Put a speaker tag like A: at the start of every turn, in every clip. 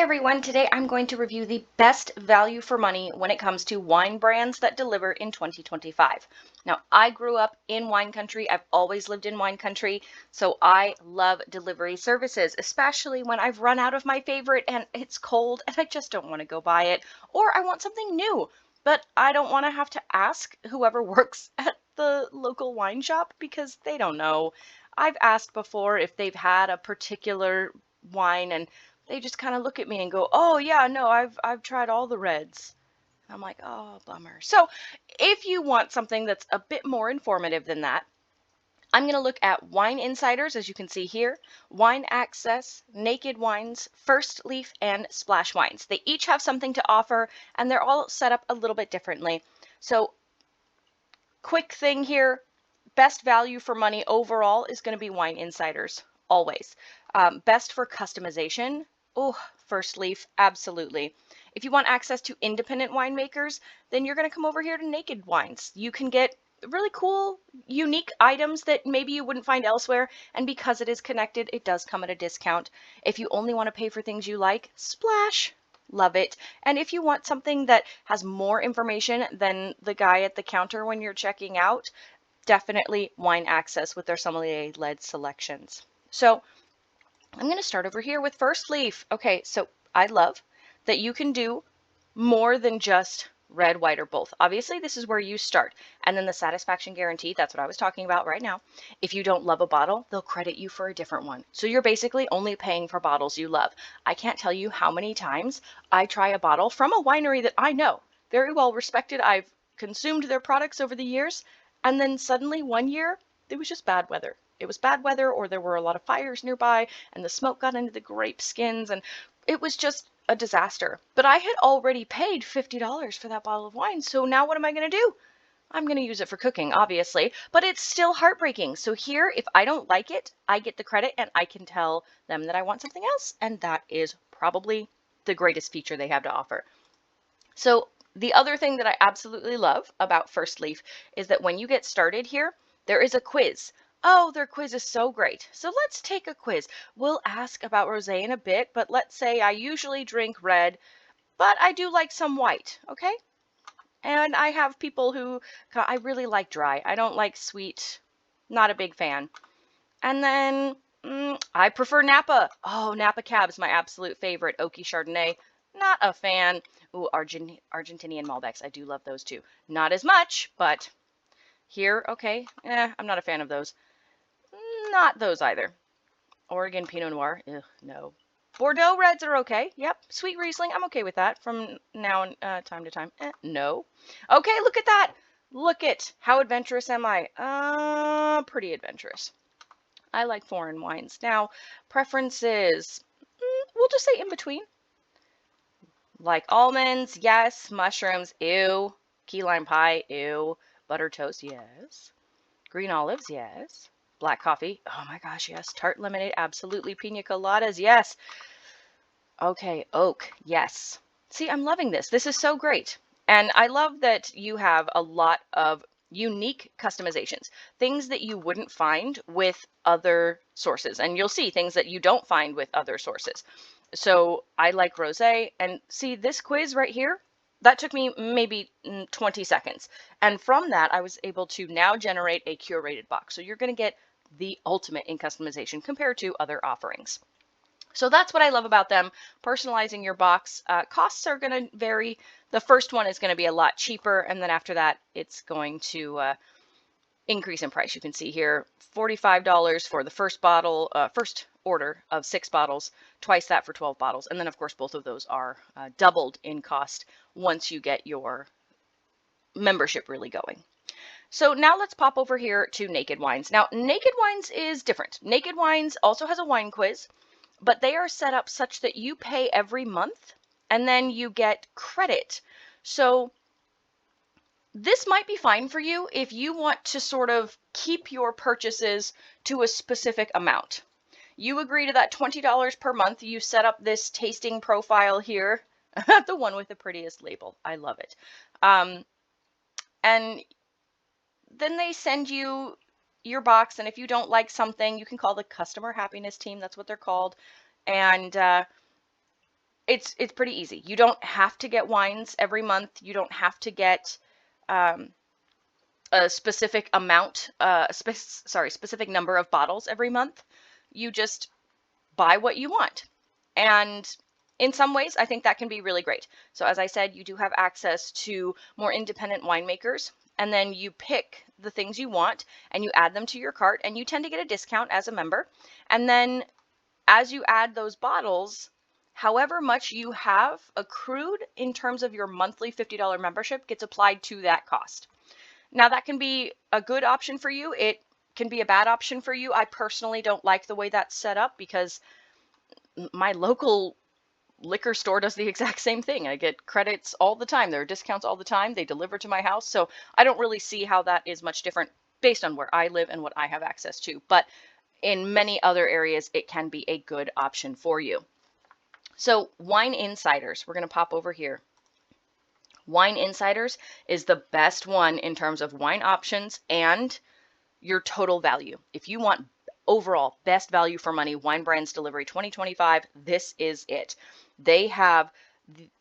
A: everyone, today I'm going to review the best value for money when it comes to wine brands that deliver in 2025. Now, I grew up in wine country. I've always lived in wine country, so I love delivery services, especially when I've run out of my favorite and it's cold and I just don't want to go buy it, or I want something new, but I don't want to have to ask whoever works at the local wine shop because they don't know. I've asked before if they've had a particular wine and they just kind of look at me and go, "Oh yeah, no, I've tried all the reds." I'm like, "Oh, bummer." So, if you want something that's a bit more informative than that, I'm going to look at Wine Insiders, as you can see here, Wine Access, Naked Wines, First Leaf, and Splash Wines. They each have something to offer, and they're all set up a little bit differently. So, quick thing here, best value for money overall is going to be Wine Insiders, always. Best for customization, oh, First Leaf, absolutely. If you want access to independent winemakers, then you're going to come over here to Naked Wines. You can get really cool, unique items that maybe you wouldn't find elsewhere, and because it is connected, it does come at a discount. If you only want to pay for things you like, Splash, love it. And if you want something that has more information than the guy at the counter when you're checking out, definitely Wine Access with their sommelier-led selections. So I'm going to start over here with First Leaf. Okay, so I love that you can do more than just red, white, or both. Obviously, this is where you start. And then the satisfaction guarantee, that's what I was talking about right now. If you don't love a bottle, they'll credit you for a different one. So you're basically only paying for bottles you love. I can't tell you how many times I try a bottle from a winery that I know, very well respected. I've consumed their products over the years. And then suddenly one year, it was just bad weather. It was bad weather, or there were a lot of fires nearby, and the smoke got into the grape skins, and it was just a disaster. But I had already paid $50 for that bottle of wine, so now what am I going to do? I'm going to use it for cooking, obviously, but it's still heartbreaking. So here, if I don't like it, I get the credit and I can tell them that I want something else, and that is probably the greatest feature they have to offer. So the other thing that I absolutely love about First Leaf is that when you get started here, there is a quiz. Oh, their quiz is so great. So let's take a quiz. We'll ask about rosé in a bit, but let's say I usually drink red, but I do like some white, okay? And I have people who, I really like dry. I don't like sweet, not a big fan. And then I prefer Napa. Oh, Napa Cab is my absolute favorite. Oaky Chardonnay, not a fan. Ooh, Argentinian Malbecs, I do love those too. Not as much, but here, okay, I'm not a fan of those. Not those either. Oregon Pinot Noir, ugh, no. Bordeaux Reds are okay. Yep. Sweet Riesling, I'm okay with that from now and time to time. No. Okay, look at that. Look at how adventurous am I? Pretty adventurous. I like foreign wines. Now, preferences, we'll just say in between. Like almonds, yes. Mushrooms, ew. Key lime pie, ew. Butter toast, yes. Green olives, yes. Black coffee, oh my gosh, yes. Tart lemonade, absolutely. Pina coladas, yes. Okay, oak, yes. See, I'm loving this. This is so great. And I love that you have a lot of unique customizations, things that you wouldn't find with other sources. And you'll see things that you don't find with other sources. So I like rosé. And see this quiz right here, that took me maybe 20 seconds. And from that, I was able to now generate a curated box. So you're going to get the ultimate in customization compared to other offerings. So that's what I love about them. Personalizing your box. Costs are going to vary. The first one is going to be a lot cheaper, and then after that, it's going to increase in price. You can see here, $45 for the first bottle, first order of 6 bottles, twice that for 12 bottles. And then, of course, both of those are doubled in cost once you get your membership really going. So now let's pop over here to Naked Wines. Now, Naked Wines is different. Naked Wines also has a wine quiz, but they are set up such that you pay every month and then you get credit. So this might be fine for you if you want to sort of keep your purchases to a specific amount. You agree to that $20 per month. You set up this tasting profile here, the one with the prettiest label. I love it. And then they send you your box, and if you don't like something, you can call the customer happiness team. That's what they're called. And It's pretty easy. You don't have to get wines every month. You don't have to get um, a specific amount, specific number of bottles every month. You just buy what you want. And in some ways, I think that can be really great. So as I said, you do have access to more independent winemakers, and then you pick the things you want and you add them to your cart, and you tend to get a discount as a member. And then as you add those bottles, however much you have accrued in terms of your monthly $50 membership gets applied to that cost. Now that can be a good option for you. It can be a bad option for you. I personally don't like the way that's set up because my local liquor store does the exact same thing. I get credits all the time. There are discounts all the time. They deliver to my house. So I don't really see how that is much different based on where I live and what I have access to. But in many other areas, it can be a good option for you. So Wine Insiders, we're going to pop over here. Wine Insiders is the best one in terms of wine options and your total value. If you want overall best value for money, Wine Brands Delivery 2025, this is it. They have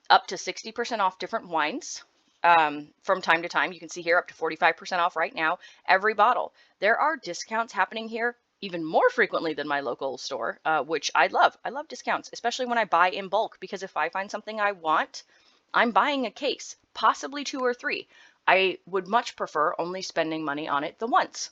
A: up to 60% off different wines from time to time. You can see here up to 45% off right now, every bottle. There are discounts happening here even more frequently than my local store, which I love. I love discounts, especially when I buy in bulk, because if I find something I want, I'm buying a case, possibly 2 or 3. I would much prefer only spending money on it the once.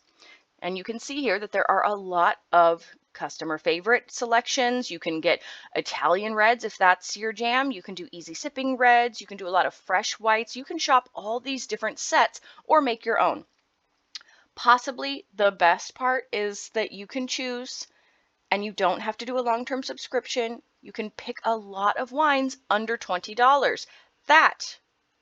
A: And you can see here that there are a lot of customer favorite selections. You can get Italian reds if that's your jam. You can do easy sipping reds. You can do a lot of fresh whites. You can shop all these different sets or make your own. Possibly the best part is that you can choose and you don't have to do a long-term subscription. You can pick a lot of wines under $20. That,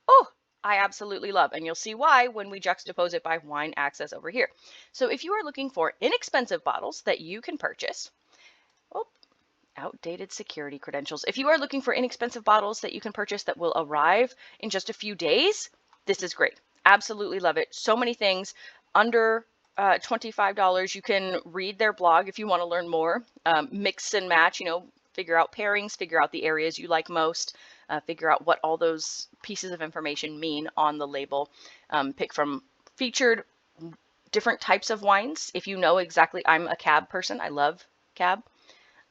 A: oh, I absolutely love, and you'll see why when we juxtapose it by wine access over here. So if you are looking for inexpensive bottles that you can purchase, oh, outdated security credentials. If you are looking for inexpensive bottles that you can purchase that will arrive in just a few days, this is great. Absolutely love it. So many things under $25. You can read their blog if you want to learn more. Mix and match, figure out pairings, figure out the areas you like most, figure out what all those pieces of information mean on the label. Pick from featured different types of wines. If you know exactly, I'm a Cab person. I love Cab.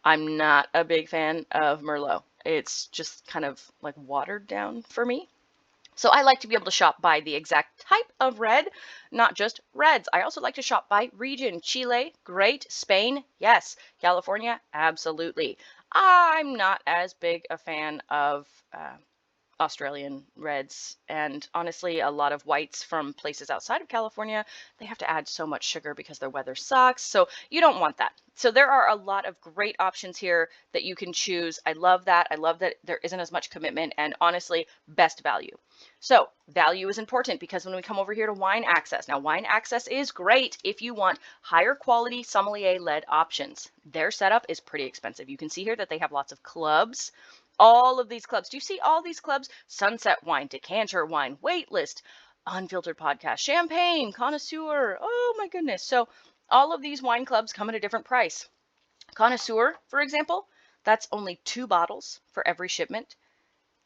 A: I'm not a big fan of Merlot. It's just kind of like watered down for me. So I like to be able to shop by the exact type of red, not just reds. I also like to shop by region. Chile, great. Spain, yes. California, absolutely. I'm not as big a fan of Australian reds, and honestly a lot of whites from places outside of California. They have to add so much sugar because their weather sucks, so you don't want that. So there are a lot of great options here that you can choose. I love that. I love that there isn't as much commitment, and honestly, best value. So value is important because when we come over here to wine access, now wine access is great if you want higher quality sommelier-led options. Their setup is pretty expensive. You can see here that they have lots of clubs. All of these clubs. Do you see all these clubs? Sunset Wine, Decanter Wine, Waitlist, Unfiltered Podcast, Champagne, Connoisseur. Oh my goodness. So all of these wine clubs come at a different price. Connoisseur, for example, that's only 2 bottles for every shipment.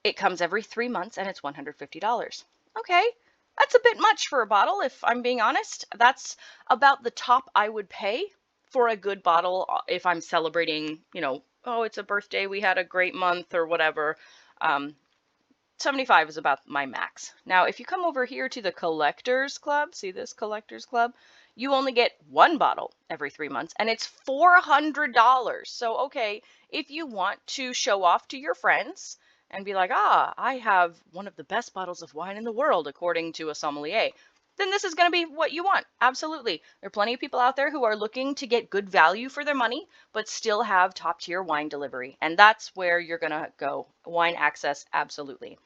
A: It comes every 3 months and it's $150. Okay, that's a bit much for a bottle, if I'm being honest. That's about the top I would pay for a good bottle if I'm celebrating, oh, it's a birthday, we had a great month or whatever. 75 is about my max. Now, if you come over here to the Collectors Club, see this Collectors Club? You only get 1 bottle every 3 months and it's $400. So, okay, if you want to show off to your friends and be like, I have one of the best bottles of wine in the world, according to a sommelier, then this is going to be what you want. Absolutely. There are plenty of people out there who are looking to get good value for their money, but still have top tier wine delivery. And that's where you're going to go. Wine access, absolutely.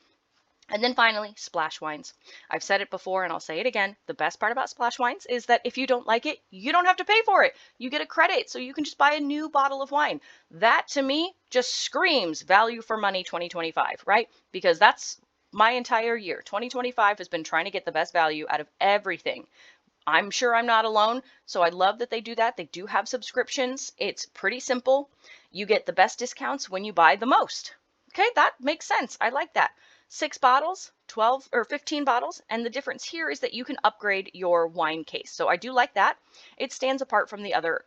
A: And then finally, splash wines. I've said it before and I'll say it again. The best part about splash wines is that if you don't like it, you don't have to pay for it. You get a credit, so you can just buy a new bottle of wine. That to me just screams value for money 2025, right? Because that's my entire year. 2025 has been trying to get the best value out of everything. I'm sure I'm not alone, so I love that they do that. They do have subscriptions. It's pretty simple. You get the best discounts when you buy the most. Okay, that makes sense. I like that. 6 bottles, 12 or 15 bottles. And the difference here is that you can upgrade your wine case. So I do like that. It stands apart from the other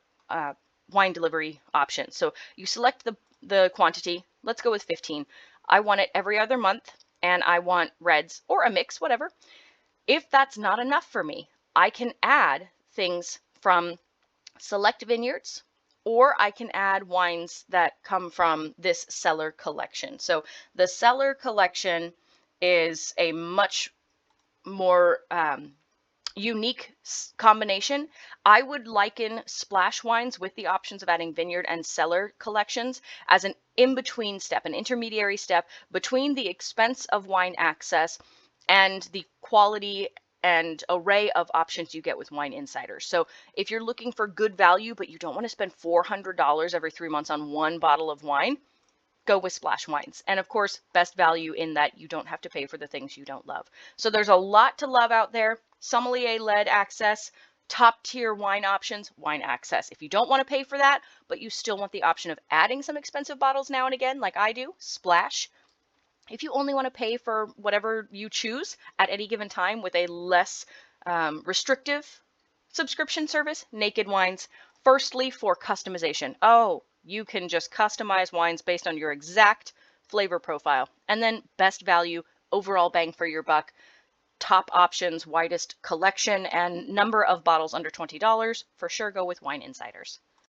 A: wine delivery options. So you select the quantity. Let's go with 15. I want it every other month, and I want reds or a mix, whatever. If that's not enough for me, I can add things from select vineyards, or I can add wines that come from this cellar collection. So the cellar collection is a much more unique combination. I would liken splash wines with the options of adding vineyard and cellar collections as an in-between step, an intermediary step between the expense of wine access and the quality and array of options you get with Wine Insiders. So if you're looking for good value, but you don't want to spend $400 every 3 months on one bottle of wine, go with Splash Wines. And of course, best value in that you don't have to pay for the things you don't love. So there's a lot to love out there. Sommelier-led access, top tier wine options, wine access. If you don't want to pay for that, but you still want the option of adding some expensive bottles now and again, like I do, Splash. If you only want to pay for whatever you choose at any given time with a less restrictive subscription service, Naked Wines. Firstly, for customization. Oh, you can just customize wines based on your exact flavor profile. And then best value, overall bang for your buck, top options, widest collection, and number of bottles under $20. For sure, go with Wine Insiders.